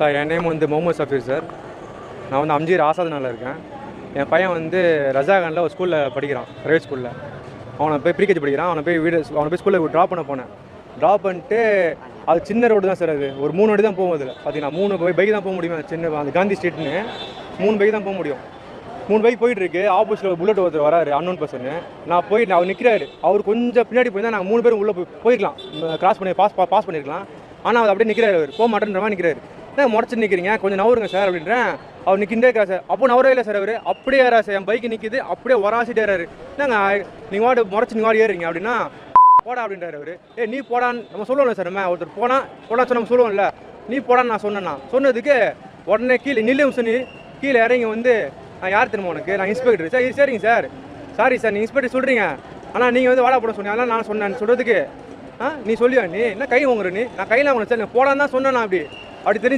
Sir என் name வந்து Mohammed Saffir sir. நான் வந்து அம்ஜீர் ஆசாத் நகரில் இருக்கேன். என் பையன் வந்து ரஜாகானில் ஒரு ஸ்கூலில் படிக்கிறான், ப்ரைவேட் ஸ்கூலில். அவனை போய் ப்ரீகேஜி படிக்கிறான். அவனை போய் ஸ்கூலில் ட்ராப் பண்ண போனேன். ட்ராப் பண்ணிட்டு அது சின்ன ரோடு தான் சார். அது ஒரு 3 வண்டி தான் போகும். அதில் பார்த்தீங்கன்னா 3 பைக் தான் போக முடியும். சின்ன அந்த காந்தி ஸ்ட்ரீட்னு 3 பைக் தான் போக முடியும். 3 பைக் போயிட்டுருக்கு. ஆப்போசிட்டில் ஒரு புல்லட் ஒருத்தர் வராரு, அன்னோன் பர்சன். நான் போயிட்டு அவர் நிற்கிறாரு. அவர் கொஞ்சம் பின்னாடி போய் தான் நாங்கள் 3 பேரும் உள்ளே போயிருக்கலாம், கிராஸ் பண்ணி பாஸ் பண்ணியிருக்கலாம். ஆனால் அவர் அப்படியே நிற்கிறாரு. அவர் போக மாட்டேன்ற மாதிரி நிற்கிறாரு. என்ன முறைச்சி நிற்கிறீங்க, கொஞ்சம் நவருங்க சார் அப்படின்றேன். அவர் நிற்கின்றே இருக்கா சார். அப்போ நவரே இல்லை சார். அவர் அப்படியே ஏறா சார். என் பைக்கு நிற்கிது, அப்படியே வராசிட்டு ஏறாரு. என்னங்க நீங்கள் வாடு முறைச்சி நீங்கள் வாடி ஏறுறீங்க அப்படின்னா போடா அப்படின்றாரு அவர். நீ போடான்னு நம்ம சொல்லுவோம்ல சார். நம்ம ஒருத்தர் போனா சொன்ன நம்ம சொல்லுவோம்ல, நீ போடான்னு நான் சொன்னேன்னா சொன்னதுக்கு உடனே கீழே நில்லும் சொல்லி கீழே இறங்கி வந்து நான் யார் தெரியுமா உனக்கு, நான் இன்ஸ்பெக்டர் சார். சரிங்க சார், சாரி சார், நீ இன்ஸ்பெக்டர் சொல்கிறீங்க, ஆனால் நீங்கள் வந்து வாடா போட சொன்னீங்க. அதெல்லாம் நான் சொன்னேன் சொல்கிறதுக்கு நீ சொல்லியா நீ என்ன கை வாங்குற நீ? நான் கையில் வாங்கினேன் சார். போடான்னு தான் சொன்னேன். நான் அப்படி தெரிஞ்சு